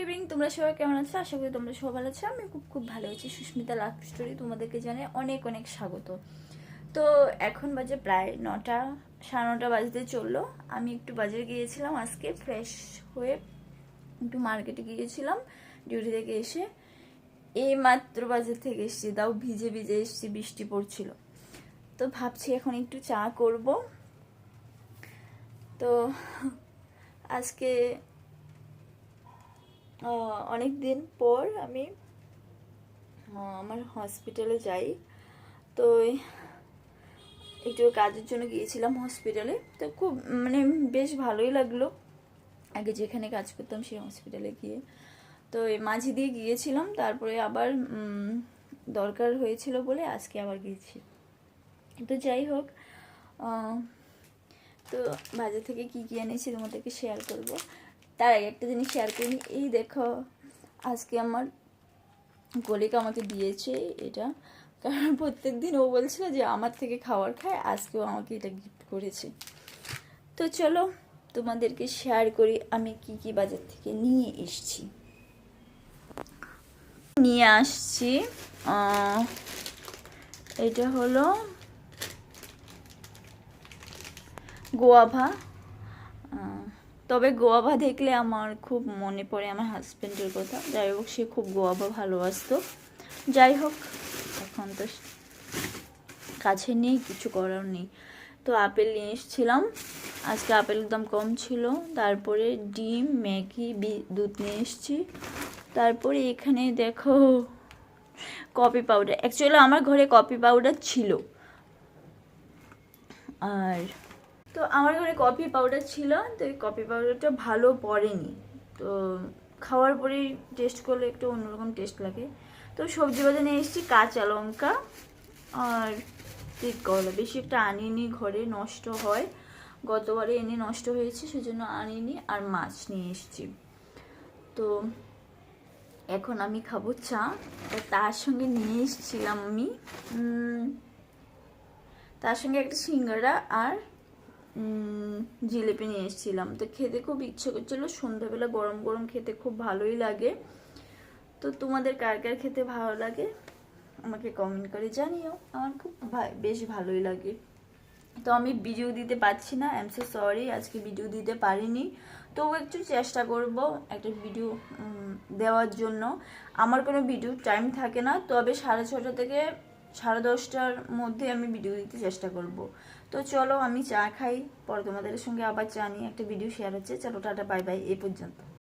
Evening, তোমরা সবাই কেমন আছো? আশা করি তোমরা সবাই ভালো আছো। আমি খুব খুব ভালো আছি। সুস্মিতা লাভ স্টোরি তোমাদেরকে জানাই অনেক অনেক স্বাগত। তো এখন বাজে প্রায় 9টা, 9:30 বাজতে চললো। আমি একটু বাজারে গিয়েছিলাম আজকে, ফ্রেশ হয়ে একটু মার্কেটে গিয়েছিলাম ডিউটি থেকে এসে। এই মাত্র বাজার থেকে এসেছি, তাও ভিজে ভিজে এসেছি, বৃষ্টি পড়ছিল। তো ভাবছি এখন একটু চা করব। তো আজকে অনেক দিন পর আমি আমার হসপিটালে যাই। তো একটু কাজের জন্য গিয়েছিলাম হসপিটালে। তো খুব বেশ ভালোই লাগলো। আগে যেখানে কাজ করতাম সেই হসপিটালে গিয়ে, তো এই মাঝে দিয়ে গিয়েছিলাম, তারপরে আবার দরকার হয়েছিল বলে আজকে আবার গিয়েছি। তো যাই হোক, তো বাজার থেকে কি কি এনেছি তোমাদেরকে শেয়ার করব। তার আগে একটা জিনিস শেয়ার করি। এই দেখো, আজকে আমার কলিগ আমাকে দিয়েছে এটা, কারণ প্রত্যেক দিন ও বলছিল যে আমার থেকে খাবার খায়, আজকেও আমাকে এটা গিফট করেছে। তো চলো তোমাদেরকে শেয়ার করি আমি কি কি বাজার থেকে নিয়ে এসেছি। নিয়ে আসছি এটা হলো গোয়াভা। তবে গোয়াভা দেখলে আমার খুব মনে পড়ে আমার হাজব্যান্ডের কথা। যাই হোক, সে খুব গোয়াভা ভালোবাসতো। যাই হোক, এখন তো কাছে নেই, কিছু করার নেই। তো আপেল নিয়ে এসেছিলাম, আজকে আপেলের দাম কম ছিল। তারপরে ডিম, ম্যাগি, দুধ নিয়ে এসেছি। তারপরে এখানে দেখো কফি পাউডার। অ্যাকচুয়ালি আমার ঘরে কফি পাউডার ছিল, আর তো আমার ঘরে কফি পাউডার ছিল। তো এই কফি পাউডারটা ভালো পড়েনি, তো খাওয়ার পরেই টেস্ট করলে একটু অন্যরকম টেস্ট লাগে। তো সবজি বাজার নিয়ে এসেছি কাঁচা লঙ্কা আর তিত করলা। বেশি একটা আনিনি, ঘরে নষ্ট হয়, গতবারে এনে নষ্ট হয়েছে, সেজন্য আনিনি। আর মাছ নিয়ে এসেছি। তো এখন আমি খাবো চা। তার সঙ্গে নিয়ে এসেছিলাম আমি তার সঙ্গে একটা সিঙ্গারা আর জিলিপি নিয়ে এসেছিলাম। তো খেতে খুব ইচ্ছে করছিল, সন্ধ্যাবেলা গরম গরম খেতে খুব ভালোই লাগে। তো তোমাদের কার কার খেতে ভালো লাগে আমাকে কমেন্ট করে জানিও। আমার খুব বেশ ভালোই লাগে। তো আমি ভিডিও দিতে পারছি না, আই এম সো সরি, আজকে ভিডিও দিতে পারিনি। তবু একটু চেষ্টা করব একটা ভিডিও দেওয়ার জন্য। আমার কোনো ভিডিও টাইম থাকে না, তবে 6:30 থেকে 10:30টার মধ্যে আমি ভিডিও দিতে চেষ্টা করব। তো চলো আমি চা খাই, পরে তোমাদের সঙ্গে আবার চা নিয়ে একটা ভিডিও শেয়ার হচ্ছে। চলো টাটা, বাই বাই, এই পর্যন্ত।